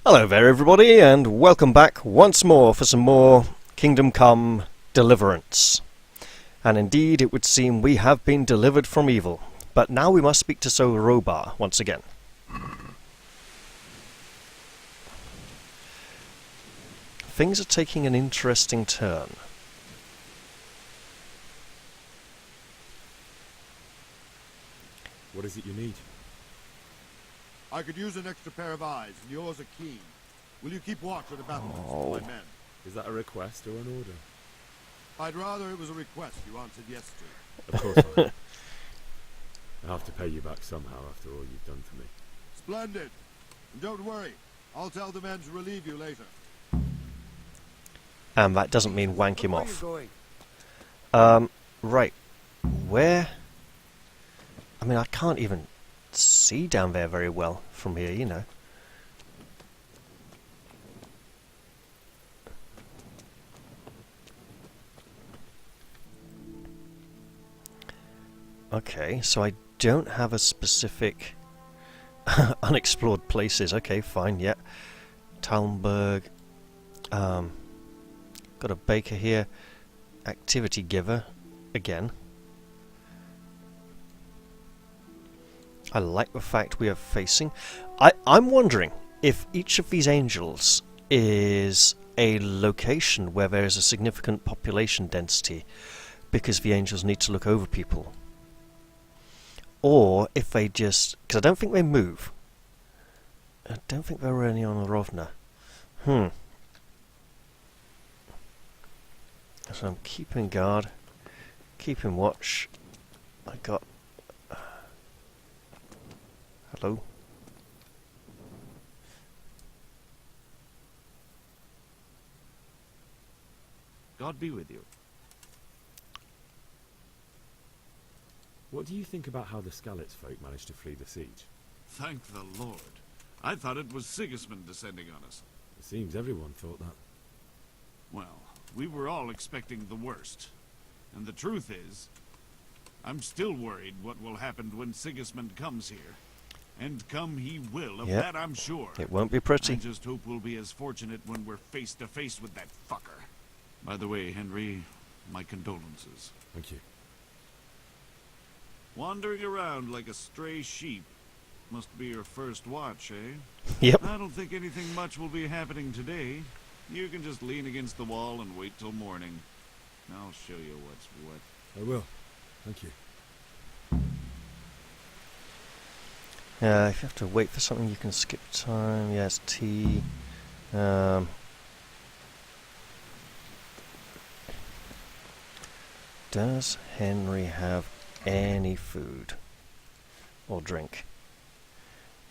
Hello there everybody, and welcome back once more for some more Kingdom Come Deliverance. And indeed it would seem we have been delivered from evil, but now we must speak to Sir Robar once again. Things are taking an interesting turn. What is it you need? I could use an extra pair of eyes, and yours are keen. Will you keep watch on the battlements for my men? Is that a request or an order? I'd rather it was a request you answered yes to. Of course I will. I'll have to pay you back somehow after all you've done for me. Splendid. And don't worry, I'll tell the men to relieve you later. And that doesn't mean wank him off. Where are you going? Right. Where? I mean, I can't even see down there very well from here, you know. Okay, so I don't have a specific unexplored places. Okay, fine, yeah. Talmberg. Got a baker here. Activity giver. Again. I like the fact we are facing... I'm wondering if each of these angels is a location where there is a significant population density because the angels need to look over people. Or if they just... because I don't think they move. I don't think there were any on Rovna. So I'm keeping guard, keeping watch. I got... hello? God be with you. What do you think about how the Skalitz folk managed to flee the siege? Thank the Lord. I thought it was Sigismund descending on us. It seems everyone thought that. Well, we were all expecting the worst. And the truth is, I'm still worried what will happen when Sigismund comes here. And come he will, of that I'm sure. It won't be pretty. I just hope we'll be as fortunate when we're face to face with that fucker. By the way, Henry, my condolences. Thank you. Wandering around like a stray sheep must be your first watch, eh? Yep. I don't think anything much will be happening today. You can just lean against the wall and wait till morning. I'll show you what's what. I will. Thank you. If you have to wait for something, you can skip time. Yes, tea. Does Henry have any food or drink?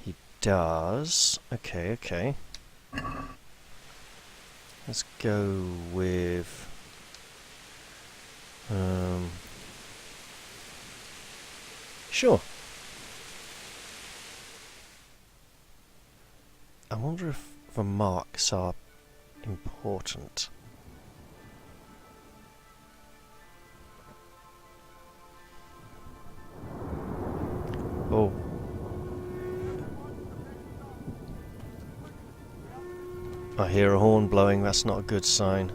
He does. Okay, okay. Let's go with... sure. I wonder if the marks are important. Oh. I hear a horn blowing, that's not a good sign.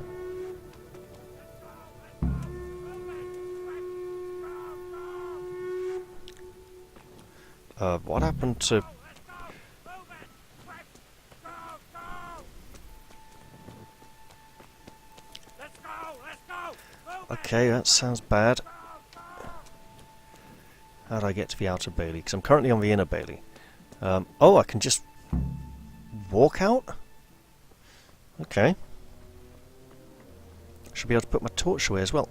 What happened to... okay, that sounds bad. How do I get to the outer bailey? Because I'm currently on the inner bailey. Oh, I can just walk out? Okay. Should be able to put my torch away as well.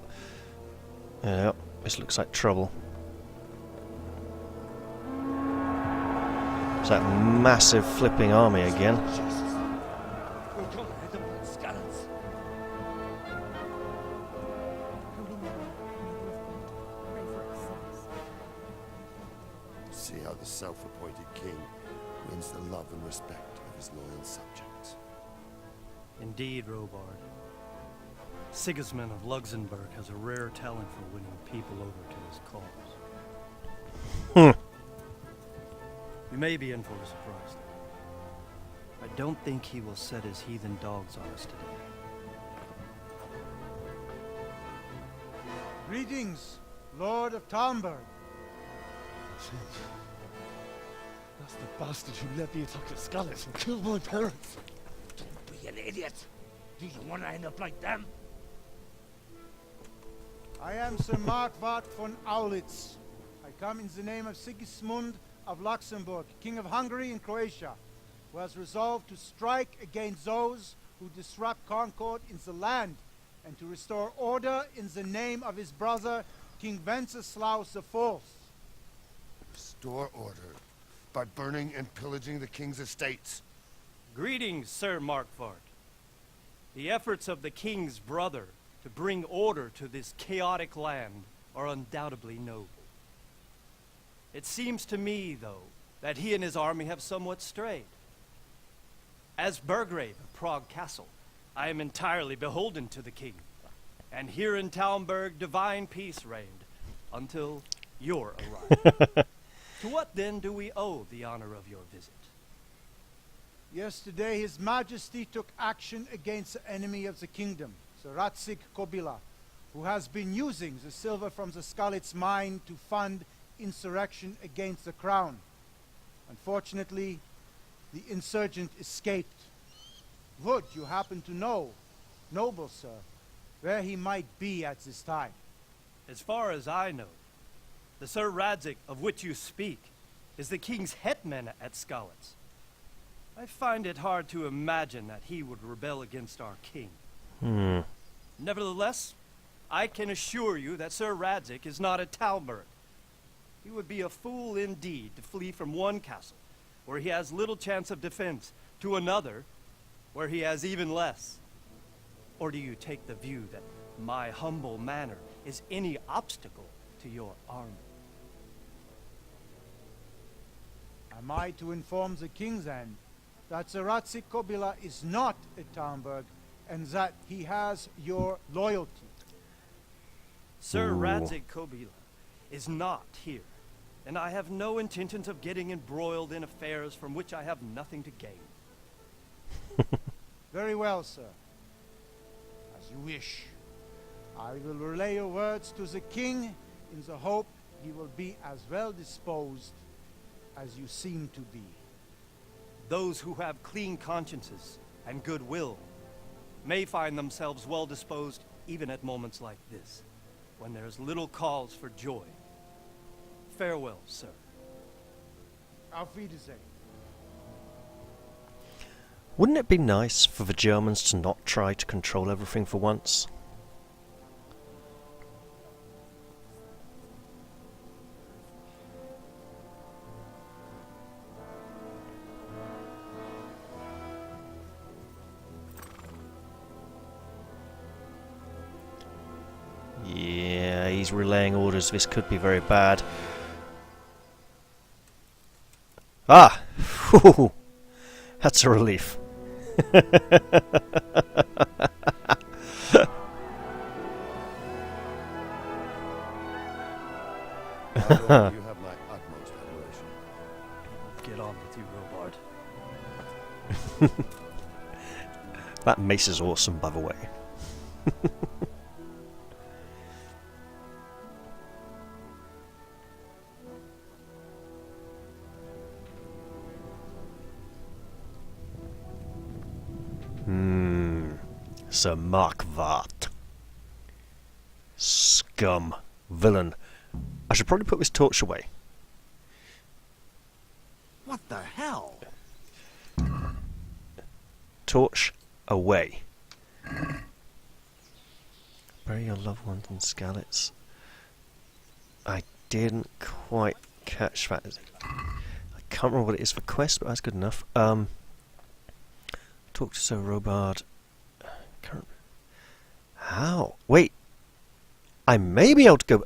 Yeah, this looks like trouble. It's that massive flipping army again. See how the self-appointed king wins the love and respect of his loyal subjects. Indeed, Robard. Sigismund of Luxembourg has a rare talent for winning people over to his cause. You may be in for a surprise. I don't think he will set his heathen dogs on us today. Greetings, Lord of Talmberg. That's the bastard who led the attack at Scarlet and killed my parents. Don't be an idiot. Do you want to end up like them? I am Sir Markwart von Aulitz. I come in the name of Sigismund of Luxembourg, King of Hungary and Croatia, who has resolved to strike against those who disrupt concord in the land and to restore order in the name of his brother, King Wenceslaus IV. Restore order by burning and pillaging the king's estates. Greetings, Sir Markwart. The efforts of the king's brother to bring order to this chaotic land are undoubtedly noble. It seems to me, though, that he and his army have somewhat strayed. As Burgrave of Prague Castle, I am entirely beholden to the king, and here in Talmberg divine peace reigned until your arrival. To what then do we owe the honor of your visit? Yesterday his majesty took action against the enemy of the kingdom, Sir Ratzik Kobila, who has been using the silver from the Skalitz mine to fund insurrection against the crown. Unfortunately, the insurgent escaped. Would you happen to know, noble sir, where he might be at this time? As far as I know, the Sir Radzik of which you speak is the king's hetman at Skalitz. I find it hard to imagine that he would rebel against our king. Nevertheless, I can assure you that Sir Radzik is not at Talmberg. He would be a fool indeed to flee from one castle, where he has little chance of defense, to another, where he has even less. Or do you take the view that my humble manner is any obstacle to your army? Am I to inform the king then that Sir Ratzik Kobila is not at Talmberg and that he has your loyalty? Sir Radzik Kobila is not here, and I have no intentions of getting embroiled in affairs from which I have nothing to gain. Very well, sir. As you wish. I will relay your words to the king in the hope he will be as well disposed as you seem to be. Those who have clean consciences and goodwill may find themselves well disposed even at moments like this, when there is little cause for joy. Farewell, sir. Auf Wiedersehen. Wouldn't it be nice for the Germans to not try to control everything for once? Yeah, he's relaying orders. This could be very bad. Ah! Whew. That's a relief. Lord, you have my utmost adoration. Get on with you, Robard. That mace is awesome, by the way. Sir Markwart. Scum. Villain. I should probably put this torch away. What the hell? Torch away. Bury your loved ones in Skalitz. I didn't quite catch that. I can't remember what it is for quest, but that's good enough. Talk to Sir Robard. How? Wait. I may be able to go...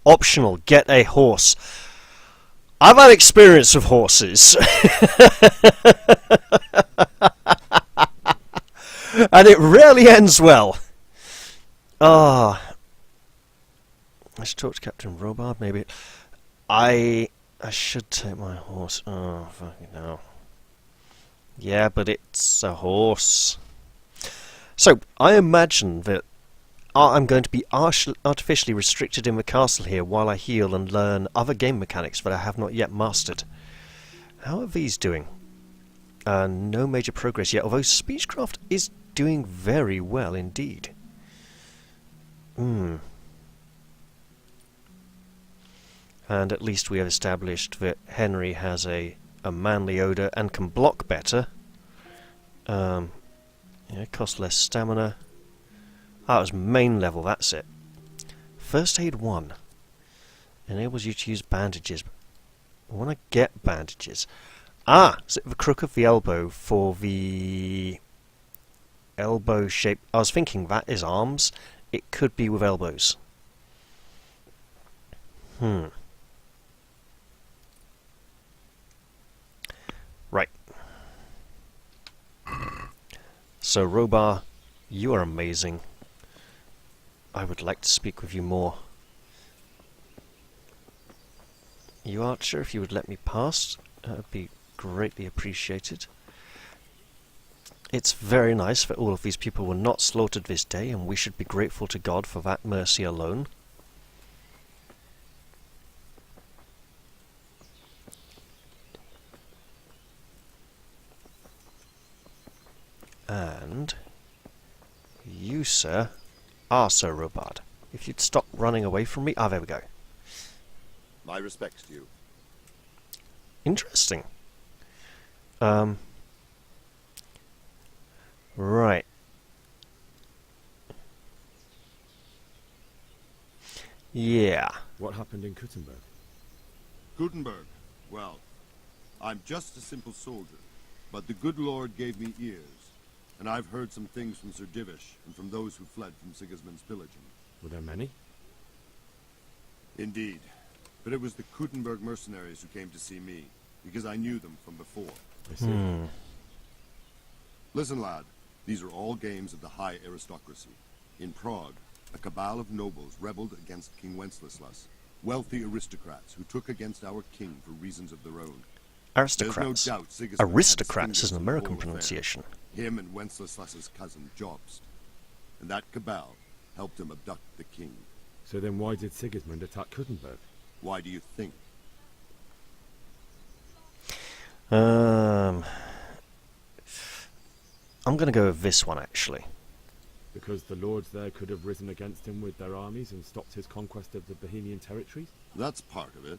Optional, get a horse. I've had experience with horses. And it rarely ends well. Ah. I should talk to Captain Robard, maybe. I should take my horse. Oh, fucking hell. Yeah, but it's a horse. So, I imagine that I'm going to be artificially restricted in the castle here while I heal and learn other game mechanics that I have not yet mastered. How are these doing? No major progress yet, although Speechcraft is doing very well indeed. And at least we have established that Henry has a manly odour and can block better. Yeah, cost less stamina. Ah, it was main level, that's it. First aid 1 enables you to use bandages. I want to get bandages. Ah, is it the crook of the elbow for the elbow shape? I was thinking that is arms. It could be with elbows. Right. So, Robar, you are amazing. I would like to speak with you more. You Archer, if you would let me pass, that would be greatly appreciated. It's very nice that all of these people were not slaughtered this day, and we should be grateful to God for that mercy alone. And you, sir, are Sir Robard. If you'd stop running away from me... Ah, there we go. My respects to you. Interesting. Right. Yeah. What happened in Kuttenberg? Gutenberg. Well, I'm just a simple soldier, but the good Lord gave me ears, and I've heard some things from Sir Divish and from those who fled from Sigismund's pillaging. Were there many? Indeed. But it was the Kuttenberg mercenaries who came to see me, because I knew them from before. I see. Listen, lad. These are all games of the high aristocracy. In Prague, a cabal of nobles rebelled against King Wenceslas, wealthy aristocrats who took against our king for reasons of their own. Aristocrats. There's no doubt Sigismund had Aristocrats is fingers an in the American whole affair. pronunciation. Him and Wenceslas's cousin Jobst. And that cabal helped him abduct the king. So then why did Sigismund attack Kuttenberg? Why do you think? I'm going to go with this one, actually. Because the lords there could have risen against him with their armies and stopped his conquest of the Bohemian territories? That's part of it.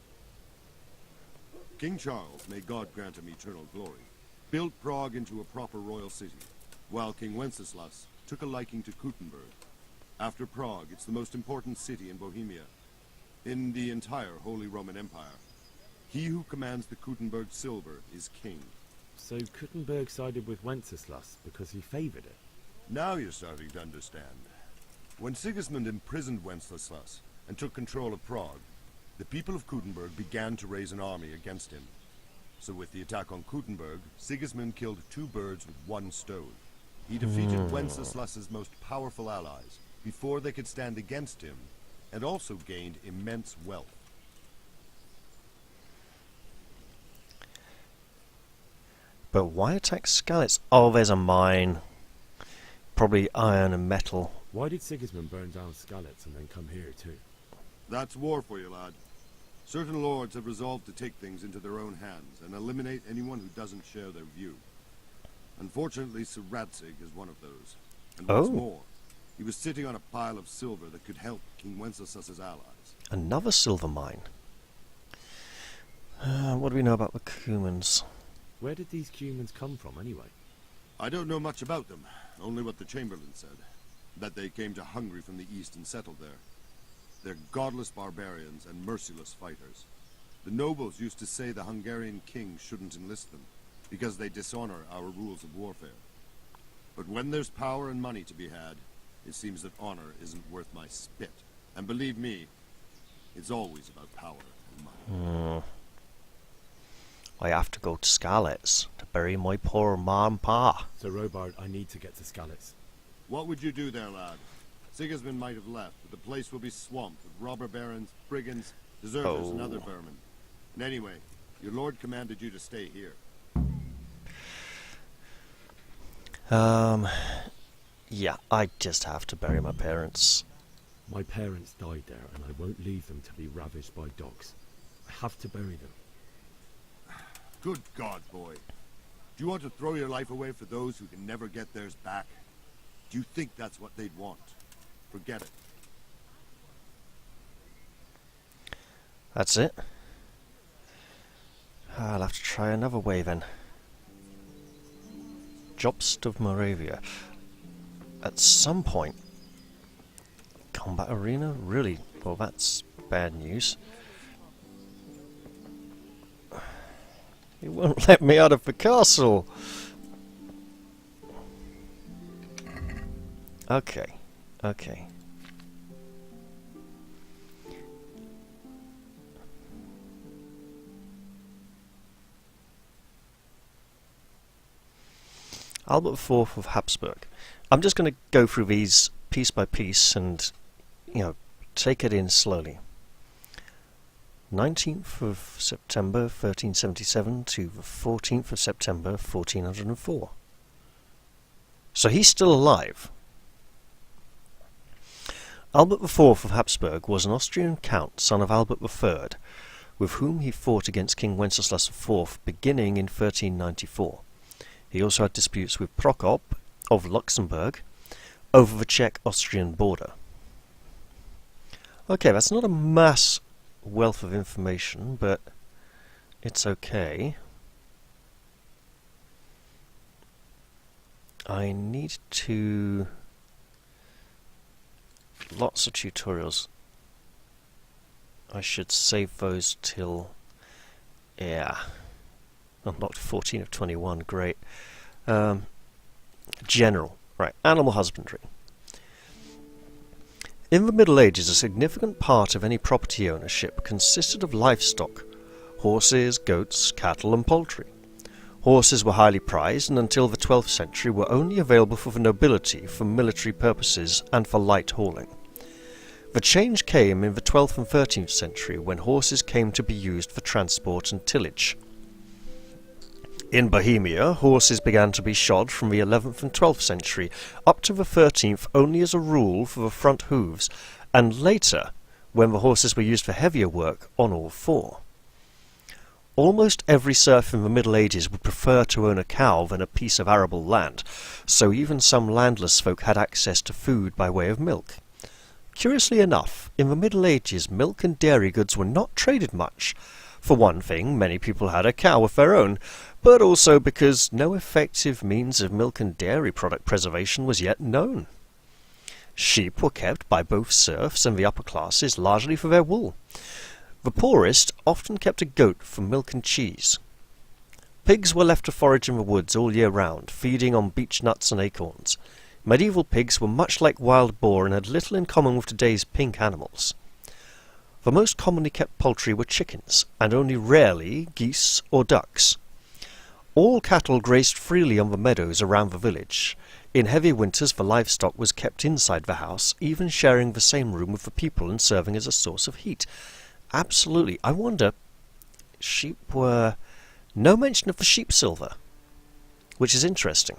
King Charles, may God grant him eternal glory, built Prague into a proper royal city, while King Wenceslas took a liking to Kuttenberg. After Prague, it's the most important city in Bohemia, in the entire Holy Roman Empire. He who commands the Kuttenberg silver is king. So Kuttenberg sided with Wenceslas because he favoured it? Now you're starting to understand. When Sigismund imprisoned Wenceslas and took control of Prague, the people of Kuttenberg began to raise an army against him. So with the attack on Kuttenberg, Sigismund killed 2 birds with 1 stone. He defeated Wenceslas's most powerful allies before they could stand against him, and also gained immense wealth. But why attack Skalitz? Oh, there's a mine. Probably iron and metal. Why did Sigismund burn down Skalitz and then come here too? That's war for you, lad. Certain lords have resolved to take things into their own hands and eliminate anyone who doesn't share their view. Unfortunately, Sir Radzig is one of those. And what's more, he was sitting on a pile of silver that could help King Wenceslas's allies. Another silver mine. What do we know about the Cumans? Where did these Cumans come from anyway? I don't know much about them, only what the Chamberlain said. That they came to Hungary from the east and settled there. They're godless barbarians and merciless fighters. The nobles used to say the Hungarian king shouldn't enlist them, because they dishonor our rules of warfare. But when there's power and money to be had, it seems that honor isn't worth my spit. And believe me, it's always about power and money. I have to go to Skalitz to bury my poor ma and pa. So Robard, I need to get to Skalitz. What would you do there, lad? Sigismund might have left, but the place will be swamped with robber barons, brigands, deserters, and other vermin. And anyway, your lord commanded you to stay here. Yeah, I just have to bury my parents. My parents died there, and I won't leave them to be ravished by dogs. I have to bury them. Good God, boy. Do you want to throw your life away for those who can never get theirs back? Do you think that's what they'd want? Forget it. That's it. I'll have to try another way then. Jobst of Moravia. At some point... Combat arena? Really? Well, that's bad news. He won't let me out of the castle! Okay. Okay. Albert IV of Habsburg. I'm just going to go through these piece by piece and, take it in slowly. 19th of September 1377 to the 14th of September 1404. So he's still alive. Albert IV of Habsburg was an Austrian count, son of Albert III, with whom he fought against King Wenceslas IV beginning in 1394. He also had disputes with Prokop of Luxembourg over the Czech-Austrian border. Okay, that's not a mass wealth of information, but it's okay. I need to... Lots of tutorials. I should save those till... Yeah. Unlocked 14 of 21, great. General. Right, animal husbandry. In the Middle Ages, a significant part of any property ownership consisted of livestock, horses, goats, cattle and poultry. Horses were highly prized and until the 12th century were only available for the nobility for military purposes and for light hauling. The change came in the 12th and 13th century when horses came to be used for transport and tillage. In Bohemia, horses began to be shod from the 11th and 12th century, up to the 13th only as a rule for the front hooves, and later, when the horses were used for heavier work, on all four. Almost every serf in the Middle Ages would prefer to own a cow than a piece of arable land, so even some landless folk had access to food by way of milk. Curiously enough, in the Middle Ages, milk and dairy goods were not traded much. For one thing, many people had a cow of their own, but also because no effective means of milk and dairy product preservation was yet known. Sheep were kept by both serfs and the upper classes largely for their wool. The poorest often kept a goat for milk and cheese. Pigs were left to forage in the woods all year round, feeding on beech nuts and acorns. Medieval pigs were much like wild boar and had little in common with today's pink animals. The most commonly kept poultry were chickens, and only rarely geese or ducks. All cattle grazed freely on the meadows around the village. In heavy winters the livestock was kept inside the house, even sharing the same room with the people and serving as a source of heat. Absolutely. I wonder... Sheep were... No mention of the sheep silver, which is interesting.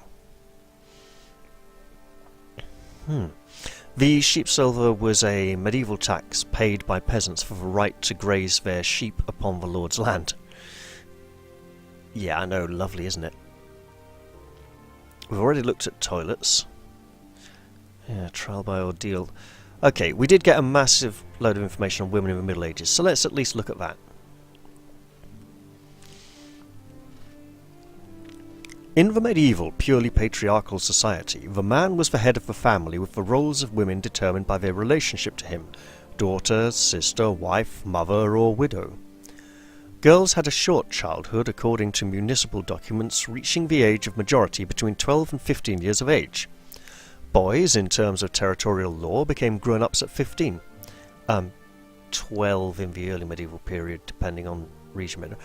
The sheep silver was a medieval tax paid by peasants for the right to graze their sheep upon the Lord's land. Yeah, I know, lovely, isn't it? We've already looked at toilets. Yeah, trial by ordeal. Okay, we did get a massive load of information on women in the Middle Ages, so let's at least look at that. In the medieval, purely patriarchal society, the man was the head of the family with the roles of women determined by their relationship to him, daughter, sister, wife, mother or widow. Girls had a short childhood according to municipal documents reaching the age of majority between 12 and 15 years of age. Boys, in terms of territorial law, became grown-ups at 15. 12 in the early medieval period, depending on region.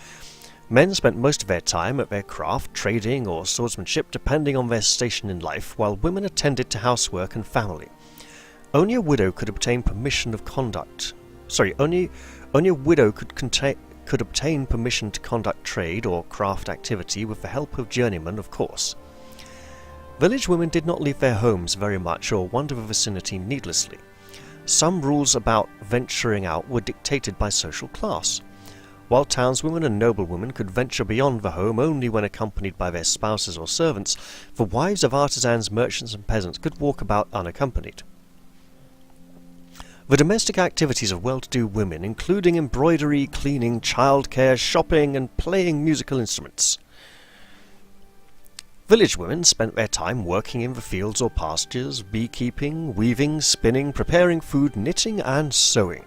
Men spent most of their time at their craft, trading or swordsmanship, depending on their station in life, while women attended to housework and family. Only a widow could obtain permission of conduct. Only a widow could obtain permission to conduct trade or craft activity with the help of journeymen, of course. Village women did not leave their homes very much or wander the vicinity needlessly. Some rules about venturing out were dictated by social class. While townswomen and noblewomen could venture beyond the home only when accompanied by their spouses or servants, the wives of artisans, merchants and peasants could walk about unaccompanied. The domestic activities of well-to-do women, including embroidery, cleaning, childcare, shopping and playing musical instruments. Village women spent their time working in the fields or pastures, beekeeping, weaving, spinning, preparing food, knitting and sewing.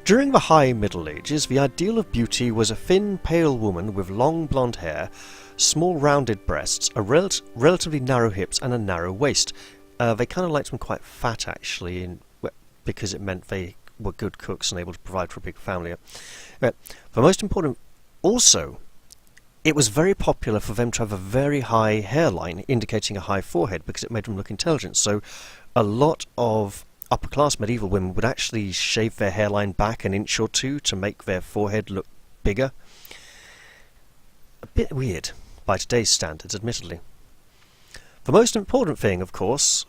During the High Middle Ages, the ideal of beauty was a thin, pale woman with long blonde hair, small rounded breasts, relatively narrow hips and a narrow waist. They kind of liked them quite fat, actually, because it meant they were good cooks and able to provide for a big family. The most important, also, it was very popular for them to have a very high hairline, indicating a high forehead, because it made them look intelligent. So a lot of upper-class medieval women would actually shave their hairline back an inch or two to make their forehead look bigger. A bit weird by today's standards, admittedly. The most important thing, was,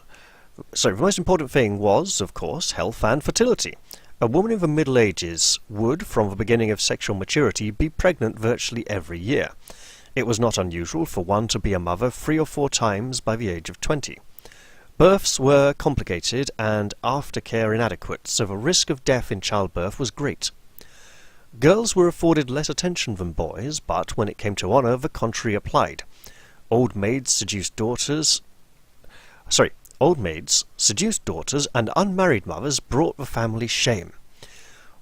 of course, health and fertility. A woman in the Middle Ages would, from the beginning of sexual maturity, be pregnant virtually every year. It was not unusual for one to be a mother 3 or 4 times by the age of 20. Births were complicated and aftercare inadequate, so the risk of death in childbirth was great. Girls were afforded less attention than boys, but when it came to honour, the contrary applied. Old maids seduced daughters, and unmarried mothers brought the family shame.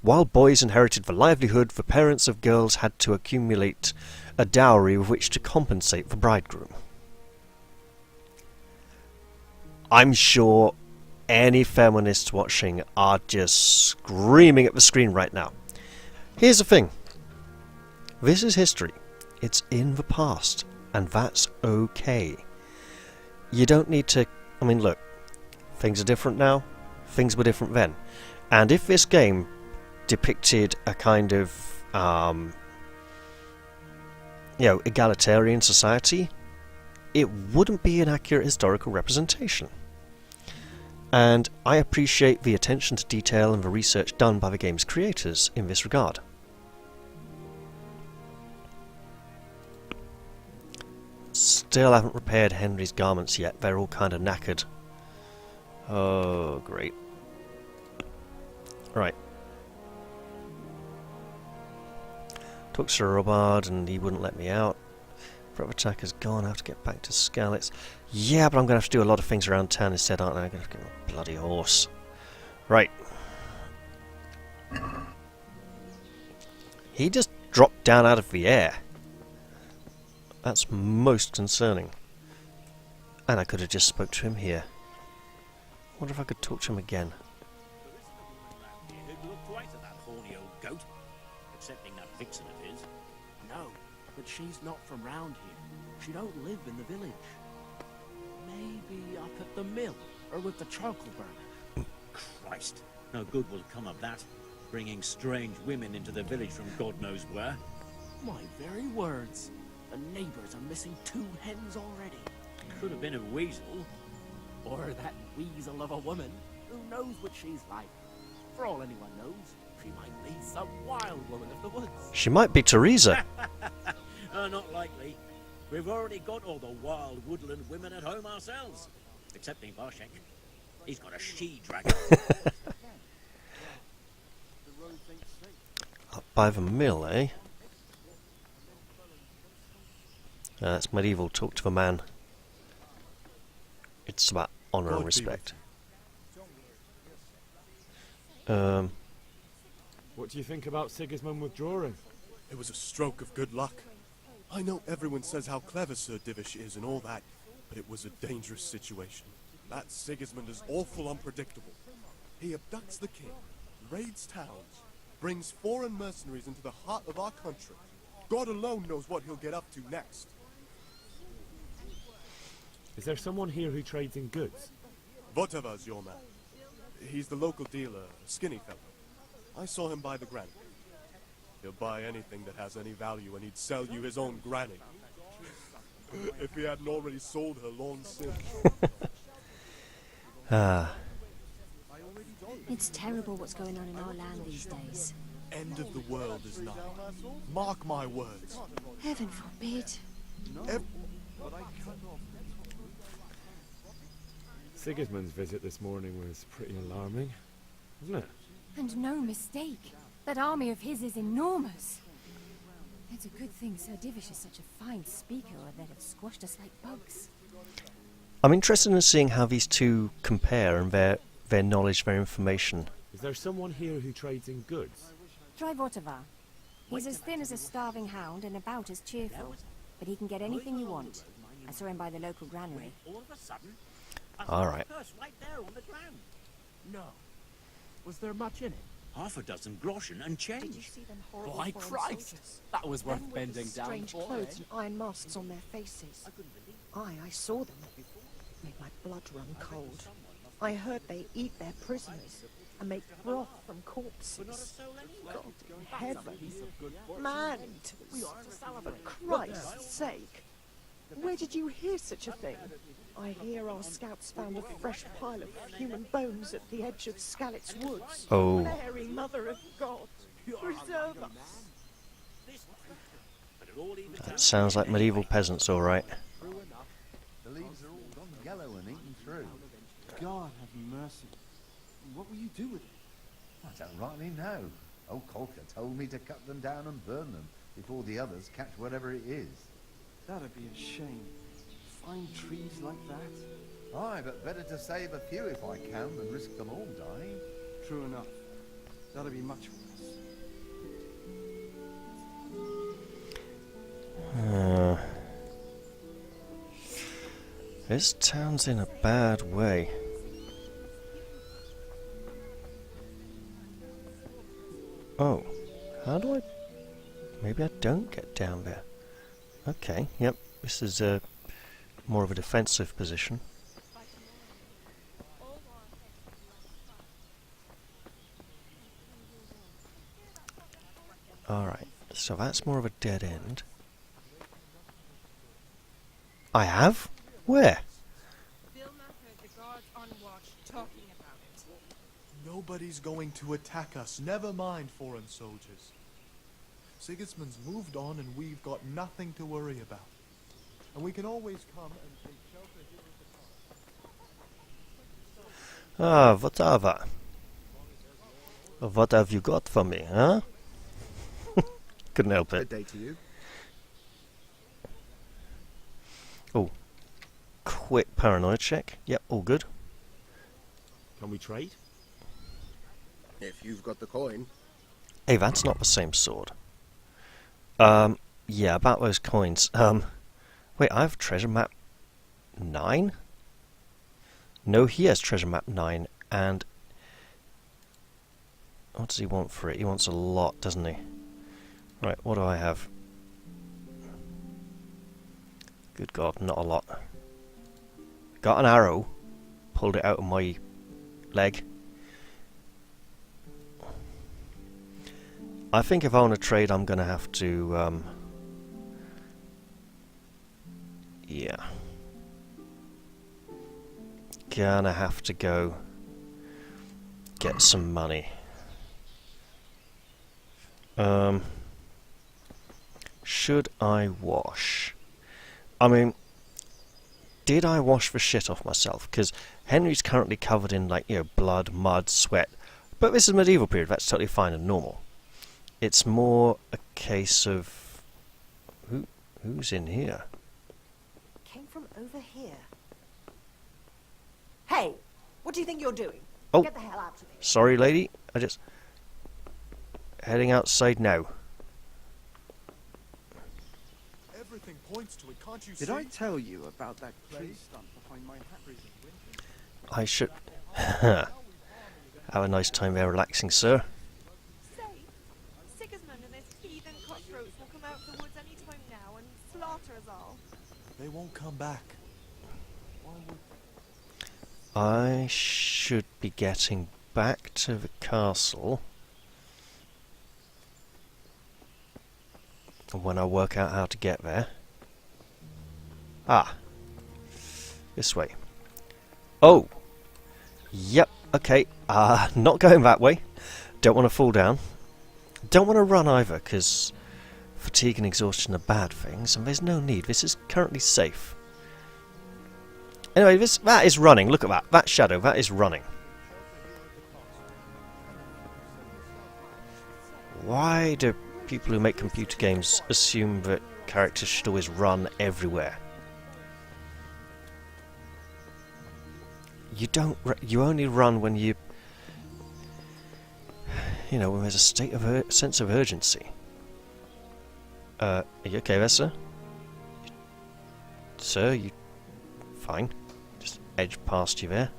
While boys inherited the livelihood, the parents of girls had to accumulate a dowry with which to compensate the bridegroom. I'm sure any feminists watching are just screaming at the screen right now. Here's the thing. This is history. It's in the past, and that's okay. You don't need to... look, things are different now. Things were different then. And if this game depicted a kind of, egalitarian society, it wouldn't be an accurate historical representation. And I appreciate the attention to detail and the research done by the game's creators in this regard. Still haven't repaired Henry's garments yet, they're all kind of knackered. Oh, great. Right. Took Sir Robard and he wouldn't let me out. Threat of attack is gone, I have to get back to Skalitz. Yeah, but I'm going to have to do a lot of things around town instead, aren't I? I'm going to get a bloody horse. Right. He just dropped down out of the air. That's most concerning. And I could have just spoke to him here. Wonder if I could talk to him again. Who'd look twice at that horny old goat, excepting that vixen of his. No, but she's not from round here. She don't live in the village. Maybe up at the mill, or with the charcoal burner. Christ, no good will come of that. Bringing strange women into the village from God knows where. My very words. The neighbors are missing 2 hens already. Could have been a weasel. Or that weasel of a woman. Who knows what she's like? For all anyone knows, she might be some wild woman of the woods. She might be Teresa. Not likely. We've already got all the wild woodland women at home ourselves. Excepting Barshek. He's got a she-dragon. Up by the mill, eh? That's medieval. Talk to the man. It's about honour and respect. What do you think about Sigismund withdrawing? It was a stroke of good luck. I know everyone says how clever Sir Divish is and all that, but it was a dangerous situation. That Sigismund is awful unpredictable. He abducts the king, raids towns, brings foreign mercenaries into the heart of our country. God alone knows what he'll get up to next. Is there someone here who trades in goods? Votava's your man. He's the local dealer, a skinny fellow. I saw him by the granny. He'll buy anything that has any value, and he'd sell you his own granny. If he hadn't already sold her long since. Ah, It's terrible what's going on in our land these days. End of the world is nigh. Mark my words. Heaven forbid. Sigismund's visit this morning was pretty alarming, wasn't it? And no mistake. That army of his is enormous. It's a good thing Sir Divish is such a fine speaker, or they'd have squashed us like bugs. I'm interested in seeing how these two compare and their knowledge, their information. Is there someone here who trades in goods? Try Vortivar. He's as thin as a starving hound and about as cheerful. But he can get anything you want. I saw him by the local granary. All of a sudden, Alright. purse right there on the ground. No. Was there much in it? Half a dozen groschen and change. By Christ! That was worth bending down strange for, clothes eh? and iron masks on their faces. I saw them. Made my blood run cold. I heard they eat their prisoners and make broth from corpses. God in heaven. Man, for Christ's sake. Where did you hear such a thing? I hear our scouts found a fresh pile of human bones at the edge of Scalit's woods. Oh. Mary, Mother of God, preserve us. That sounds like medieval peasants, alright. The leaves are all gone yellow and eaten through. God have mercy. What will you do with it? I don't rightly know. Old Colker told me to cut them down and burn them before the others catch whatever it is. That'd be a shame. Fine trees like that. Aye, but better to save a few if I can than risk them all dying. True enough. That'll be much worse. This town's in a bad way. Oh, how do I... Maybe I don't get down there. Okay, yep, this is more of a defensive position. Alright, so that's more of a dead end. I have? Where? Vilma heard the guards on watch talking about it. Nobody's going to attack us, never mind foreign soldiers. Sigismund's moved on and we've got nothing to worry about. And we can always come and take shelter here at the Ah, whatever. What have you got for me, huh? Couldn't help it. Good day to you. Oh, quick paranoia check. Yep, all good. Can we trade? If you've got the coin. Hey, that's not the same sword. Yeah, about those coins. Wait, I have treasure map 9? No, he has treasure map 9, and... What does he want for it? He wants a lot, doesn't he? Right, what do I have? Good God, not a lot. Got an arrow. Pulled it out of my leg. I think if I want to trade, I'm going to have to... yeah. Gonna have to go get some money. Should I wash? I mean, did I wash the shit off myself? Because Henry's currently covered in, like, you know, blood, mud, sweat. But this is medieval period, that's totally fine and normal. It's more a case of... Who's in here? Came from over here. Hey, what do you think you're doing? Oh, Get the hell out of here. sorry lady, I just... Heading outside now. Everything points to it, can't you see? Did I tell you about that clay stump behind my hat? I should... Have a nice time there relaxing, sir. Say, Sigismund and his heathen cutthroats will come out of the woods any time now and slaughter us all. They won't come back. I should be getting back to the castle when I work out how to get there. Ah. This way. Oh! Yep, okay. Not going that way. Don't want to fall down. Don't want to run either, because fatigue and exhaustion are bad things, and there's no need. This is currently safe. Anyway, that is running. Look at that. That shadow, that is running. Why do people who make computer games assume that characters should always run everywhere? You don't. You only run when you know, when there's a sense of urgency. Are you okay there, sir? Sir, you fine? Just edge past you there.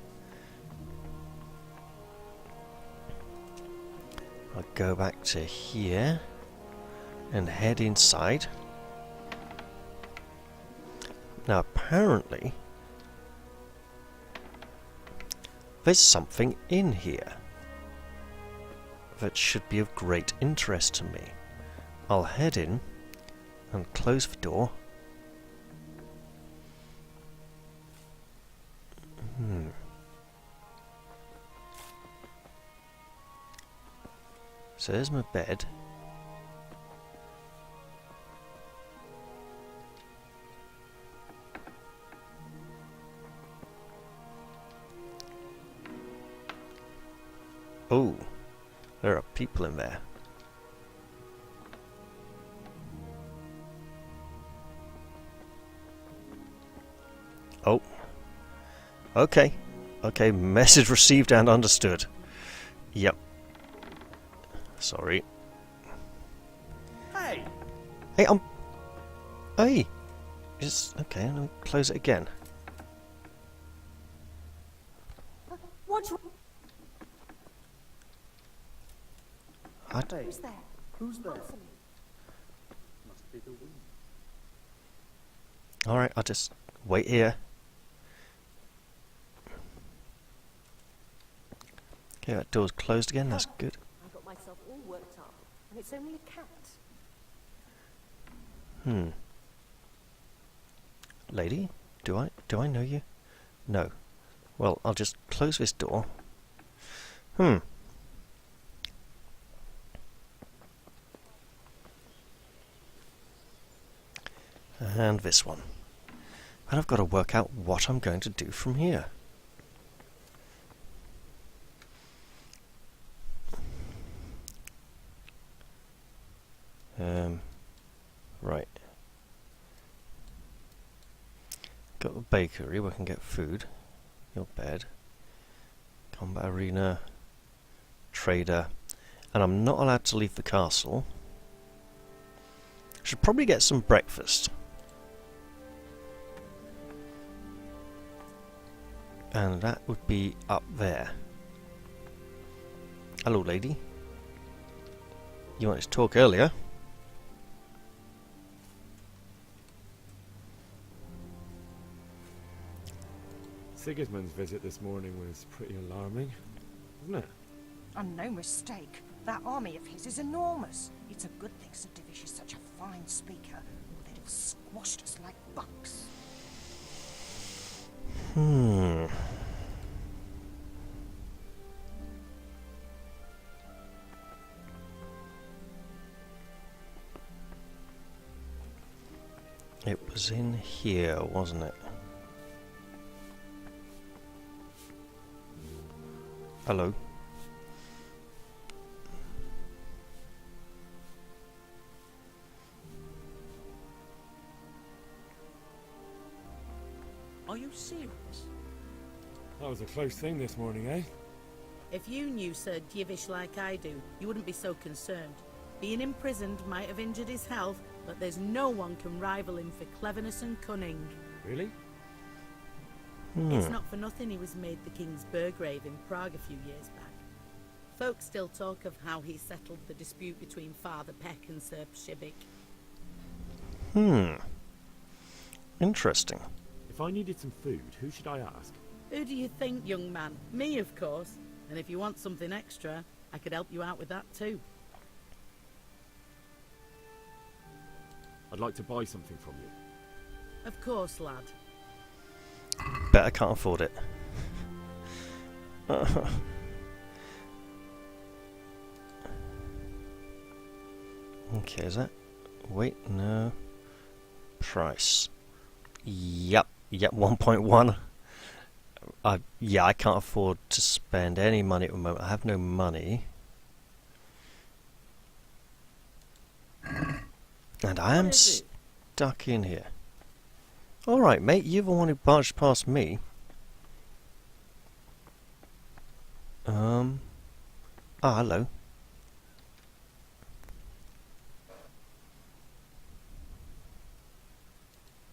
I'll go back to here and head inside. Now apparently there's something in here that should be of great interest to me. I'll head in and close the door. So there's my bed. Oh, there are people in there. Oh. Okay. Okay, message received and understood. Yep. Sorry. Hey! Hey, Hey! Just... Okay, let me close it again. What's wrong? Who's there? Who's there? Must be the wind. Alright, I'll just wait here. Okay, that door's closed again, that's good. I got myself all worked up, and it's only a cat. Lady? Do I know you? No. Well, I'll just close this door. And this one. And I've got to work out what I'm going to do from here. Right. Got the bakery where I can get food. Your bed. Combat arena. Trader. And I'm not allowed to leave the castle. Should probably get some breakfast. And that would be up there. Hello, lady. You wanted to talk earlier. Sigismund's visit this morning was pretty alarming, wasn't it? And no mistake. That army of his is enormous. It's a good thing Sir Divish is such a fine speaker, or they'd have squashed us like bucks. It was in here, wasn't it? Hello. Are you serious? That was a close thing this morning, eh? If you knew Sir Divish like I do, you wouldn't be so concerned. Being imprisoned might have injured his health, but there's no one can rival him for cleverness and cunning. Really? It's not for nothing he was made the King's Burgrave in Prague a few years back. Folk still talk of how he settled the dispute between Father Peck and Sir Pshibik. Interesting. If I needed some food, who should I ask? Who do you think, young man? Me, of course. And if you want something extra, I could help you out with that too. I'd like to buy something from you. Of course, lad. Bet I can't afford it. Okay, is that... Wait, no. Price. Yep, 1.1. Yeah, I can't afford to spend any money at the moment. I have no money. And I am stuck in here. Alright, mate, you're the one who barged past me. Hello.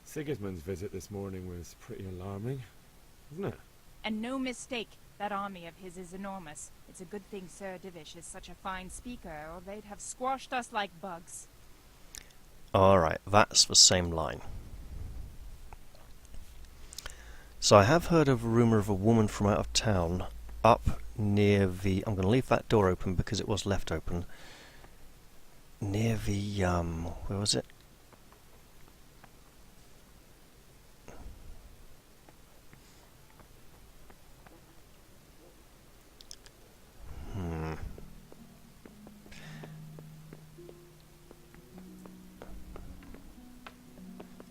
Sigismund's visit this morning was pretty alarming, wasn't it? And no mistake, that army of his is enormous. It's a good thing Sir Divish is such a fine speaker, or they'd have squashed us like bugs. Alright, that's the same line. So I have heard of a rumour of a woman from out of town up near the... I'm going to leave that door open because it was left open. Near the... where was it?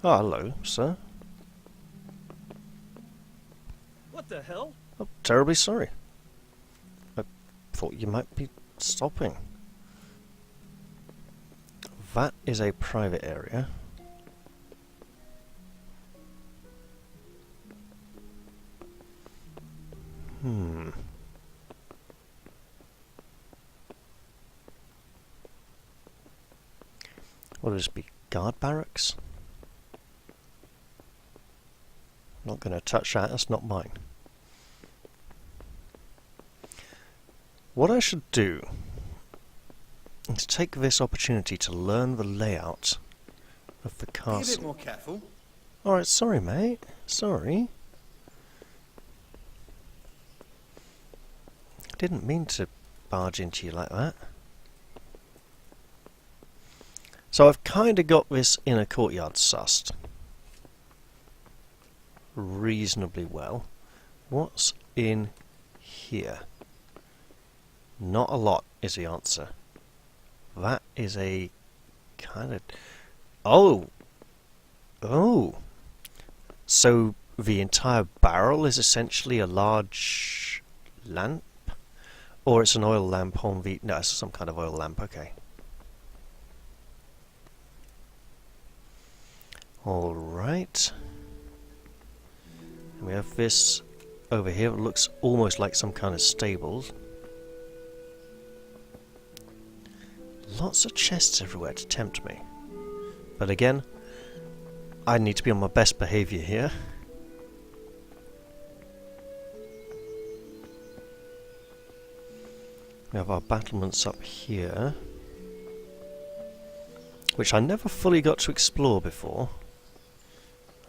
Oh, hello, sir. What the hell? Oh, terribly sorry. I thought you might be stopping. That is a private area. Will this be guard barracks? Not going to touch that, that's not mine. What I should do is take this opportunity to learn the layout of the castle. Be a bit more careful. Alright, sorry mate, sorry. Didn't mean to barge into you like that. So I've kind of got this inner courtyard sussed reasonably well. What's in here? Not a lot is the answer. That is a kind of... Oh! So the entire barrel is essentially a large lamp? Or it's an oil lamp on the... No, it's some kind of oil lamp, okay. Alright. And we have this over here. It looks almost like some kind of stables. Lots of chests everywhere to tempt me. But again, I need to be on my best behaviour here. We have our battlements up here, which I never fully got to explore before.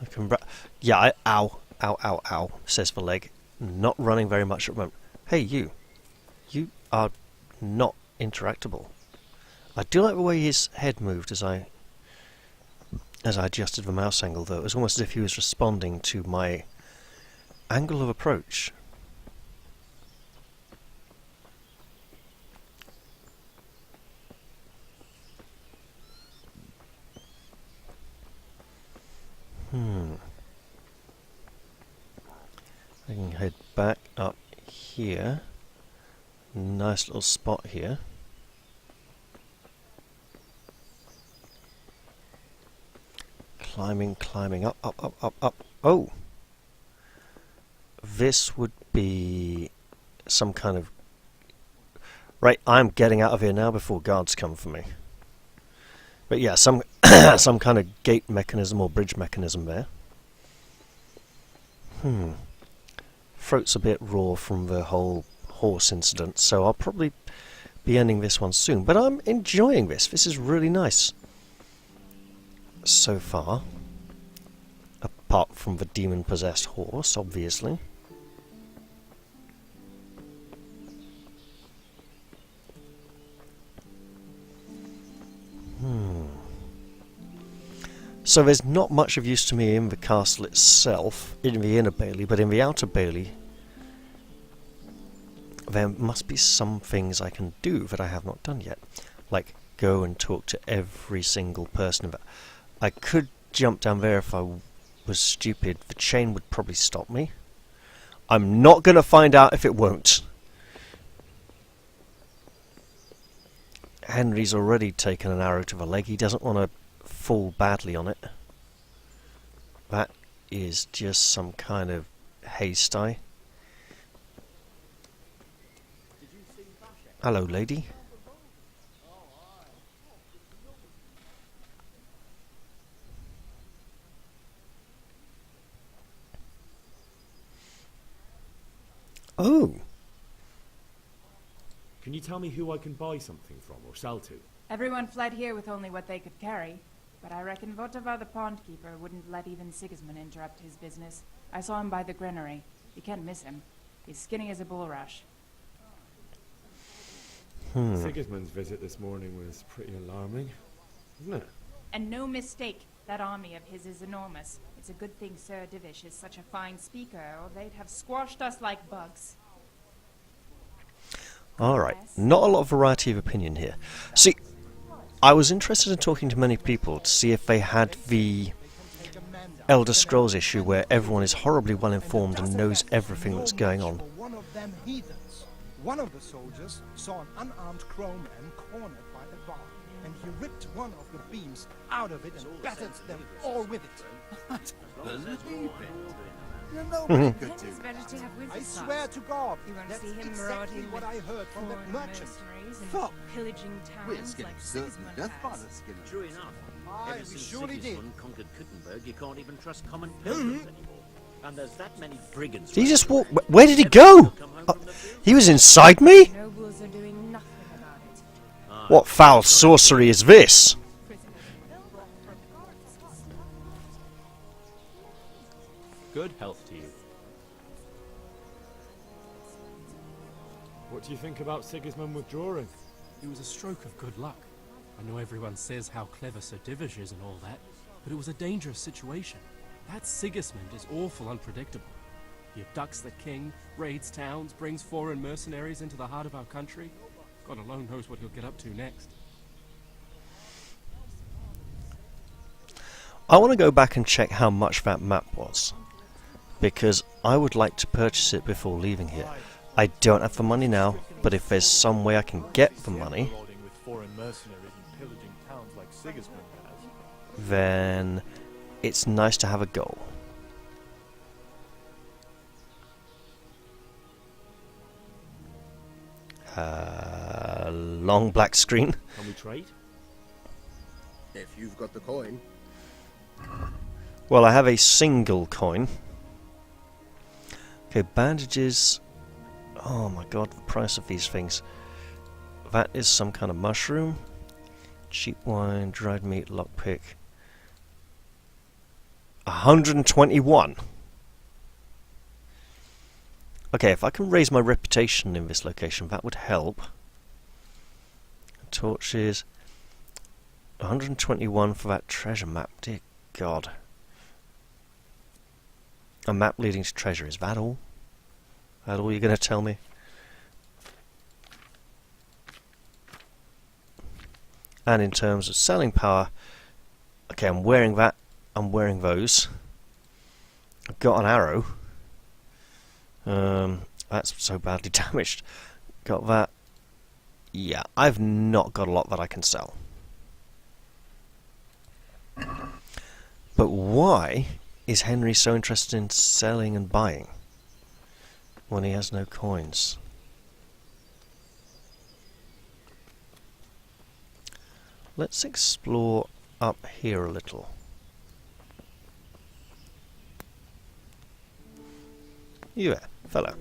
I can ow, says the leg. Not running very much at the moment. Hey, you. You are not interactable. I do like the way his head moved as I adjusted the mouse angle, though. It was almost as if he was responding to my angle of approach. I can head back up here. Nice little spot here. Climbing up. Oh! This would be some kind of... Right, I'm getting out of here now before guards come for me. But yeah, some some kind of gate mechanism or bridge mechanism there. Throat's a bit raw from the whole horse incident, so I'll probably be ending this one soon. But I'm enjoying this. This is really nice so far. Apart from the demon-possessed horse, obviously. So there's not much of use to me in the castle itself, in the inner bailey, but in the outer bailey there must be some things I can do that I have not done yet. Like go and talk to every single person. I could jump down there if I was stupid. The chain would probably stop me. I'm not going to find out if it won't. Henry's already taken an arrow to the leg. He doesn't want to fall badly on it. That is just some kind of haste eye. Hello, lady. Oh. Can you tell me who I can buy something from or sell to? Everyone fled here with only what they could carry, but I reckon Votava the pondkeeper wouldn't let even Sigismund interrupt his business. I saw him by the granary. You can't miss him. He's skinny as a bulrush. Sigismund's visit this morning was pretty alarming, wasn't it? And no mistake, that army of his is enormous. It's a good thing Sir Divish is such a fine speaker, or they'd have squashed us like bugs. Alright, not a lot of variety of opinion here. See, I was interested in talking to many people to see if they had the Elder Scrolls issue where everyone is horribly well informed and knows everything that's going on. One of them heathens. One of the soldiers saw an unarmed crowman cornered by the bar, and he ripped one of the beams out of it and battered them all with it. Believe it. You're nobody good to. I swear to God, that's exactly what I heard from the merchant. Fuck. Pillaging towns like Sigismund has. True enough. Aye, Ever we since surely did. Sigismund conquered Kuttenberg, you can't even trust common pilgrims anymore. And there's that many brigands. Did he just walk? Where did he go? He was inside me? Nobles are doing nothing about it. What foul sorcery is this? Good health to you. What do you think about Sigismund withdrawing? It was a stroke of good luck. I know everyone says how clever Sir Divish is and all that, but it was a dangerous situation. That Sigismund is awful unpredictable. He abducts the king, raids towns, brings foreign mercenaries into the heart of our country. God alone knows what he'll get up to next. I want to go back and check how much that map was, because I would like to purchase it before leaving here. I don't have the money now, but if there's some way I can get the money, then it's nice to have a goal. Long black screen. Can we trade? If you've got the coin. Well, I have a single coin. Okay, bandages. Oh my god, the price of these things. That is some kind of mushroom. Cheap wine, dried meat, lockpick. 121. Okay, if I can raise my reputation in this location, that would help. Torches. 121 for that treasure map. Dear God. A map leading to treasure. Is that all? That all you're going to tell me? And in terms of selling power, okay, I'm wearing that. I'm wearing those. I've got an arrow. That's so badly damaged. Got that. Yeah, I've not got a lot that I can sell. But why is Henry so interested in selling and buying when he has no coins? Let's explore up here a little. You there, fellow.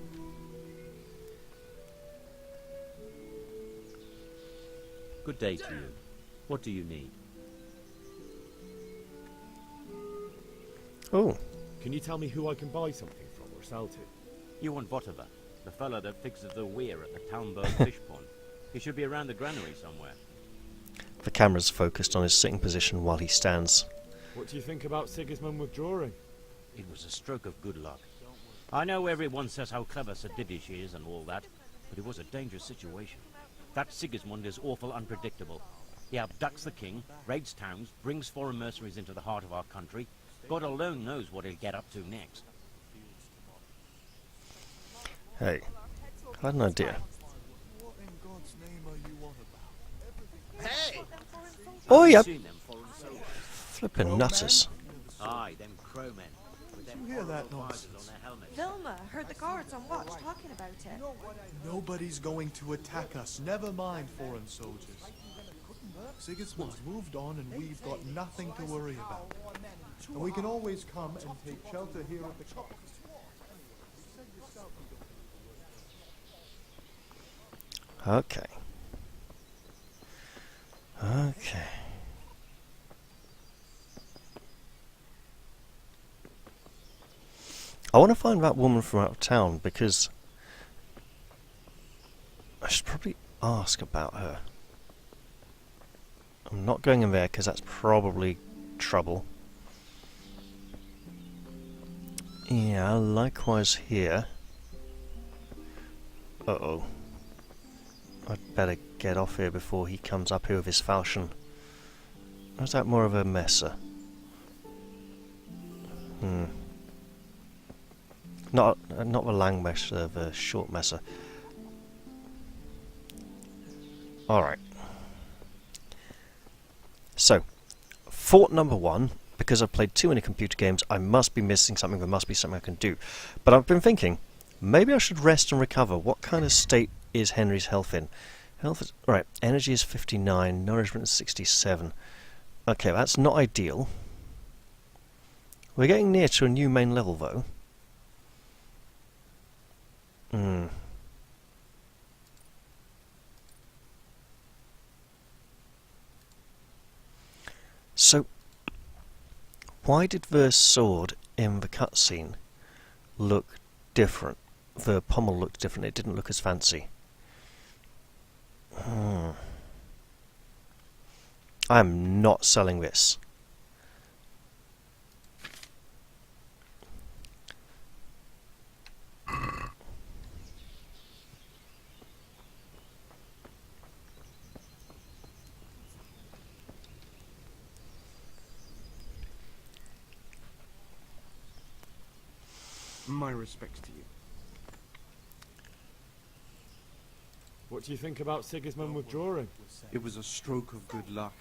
Good day to you. What do you need? Oh. Can you tell me who I can buy something from or sell to? You want Votava, the fellow that fixes the weir at the Townberg fish pond. He should be around the granary somewhere. The camera's focused on his sitting position while he stands. What do you think about Sigismund withdrawing? It was a stroke of good luck. I know everyone says how clever Sir Divish is and all that, but it was a dangerous situation. That Sigismund is awful unpredictable. He abducts the king, raids towns, brings foreign mercenaries into the heart of our country. God alone knows what he'll get up to next. Hey, I had an idea. What in God's name are you on about? Hey! Oh, Have you yep. seen them foreign soldiers? Flippin' nutters. Aye, them crowmen. With them you hear that horrible nonsense? visors on their helmets. Vilma heard the guards on watch talking about it. Nobody's going to attack us, never mind foreign soldiers. Sigismund's moved on and we've got nothing to worry about. And we can always come and take shelter here at the coast. Okay. Okay. I want to find that woman from out of town because I should probably ask about her. I'm not going in there because that's probably trouble. Yeah, likewise here. Uh-oh. I'd better get off here before he comes up here with his falchion. Or is that more of a messer? Not the long messer, the short messer. Alright. So, fort number 1, because I've played too many computer games, I must be missing something, there must be something I can do. But I've been thinking, maybe I should rest and recover. What kind of state is Henry's health in? Health is, right, energy is 59, nourishment is 67. Okay, that's not ideal. We're getting near to a new main level though. So, why did the sword in the cutscene look different? The pommel looked different, it didn't look as fancy. I'm not selling this. My respects to you. What do you think about Sigismund withdrawing? It was a stroke of good luck.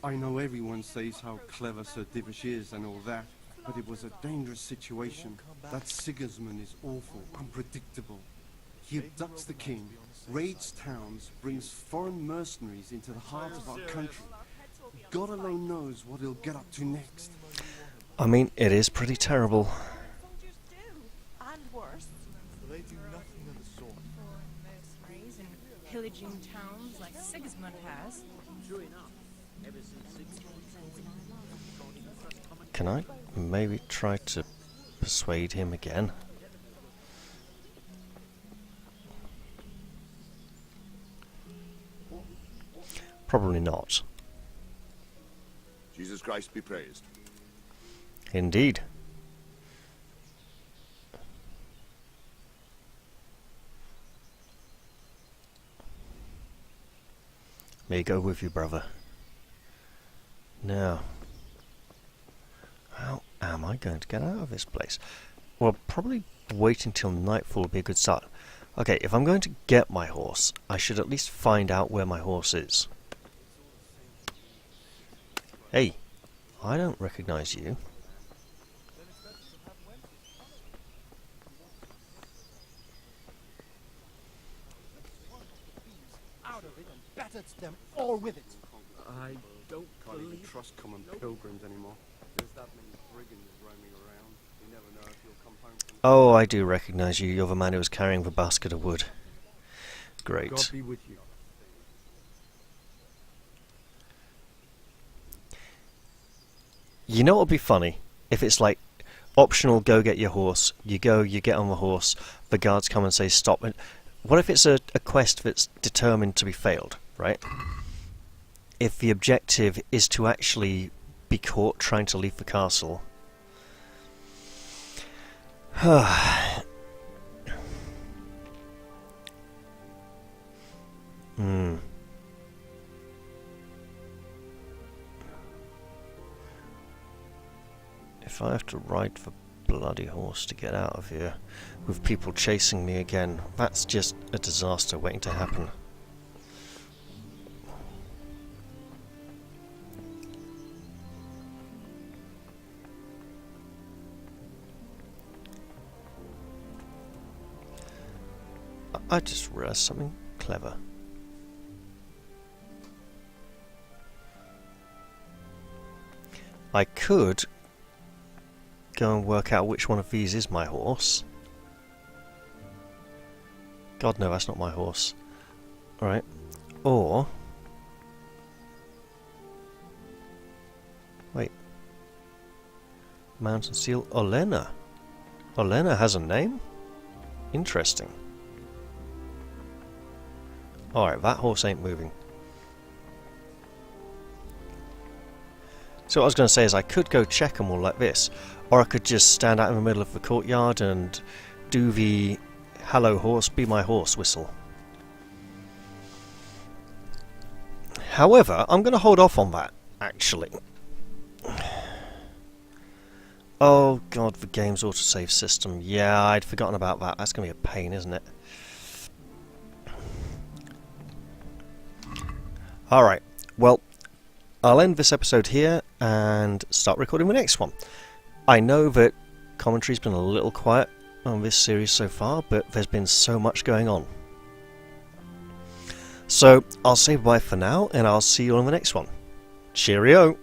I know everyone says how clever Sir Divish is and all that, but it was a dangerous situation. That Sigismund is awful, unpredictable. He abducts the king, raids towns, brings foreign mercenaries into the heart of our country. God alone knows what he'll get up to next. I mean, it is pretty terrible. And worse. They do nothing of the sort. Mercenaries and pillaging towns like Sigismund has. True enough. Ever since Sigismund Can I maybe try to persuade him again? Probably not. Jesus Christ be praised. Indeed. May go with you, brother. Now, how am I going to get out of this place? Well, probably waiting till nightfall would be a good start. Okay, if I'm going to get my horse, I should at least find out where my horse is. Hey, I don't recognize you. Out of it and battered them all with it. I can't even trust common pilgrims anymore. There's that many brigands roaming around. You never know if you'll come home from... Oh, I do recognize you. You're the man who was carrying the basket of wood. Great. God be with you. You know what would be funny? If it's like, optional, go get your horse. You go, you get on the horse, the guards come and say stop. What if it's a quest that's determined to be failed, right? If the objective is to actually be caught trying to leave the castle. Hmm. If I have to ride the bloody horse to get out of here, with people chasing me again, that's just a disaster waiting to happen. I just realised something clever. I could go and work out which one of these is my horse. God, no, that's not my horse. Alright. Or... wait. Mountain Seal Olena. Olena has a name? Interesting. Alright, that horse ain't moving. So what I was going to say is I could go check them all like this, or I could just stand out in the middle of the courtyard and do the "Hello horse, be my horse" whistle. However, I'm going to hold off on that, actually. Oh god, the game's autosave system. Yeah, I'd forgotten about that. That's going to be a pain, isn't it? Alright, well, I'll end this episode here and start recording the next one. I know that commentary's been a little quiet on this series so far, but there's been so much going on. So, I'll say bye for now, and I'll see you on the next one. Cheerio!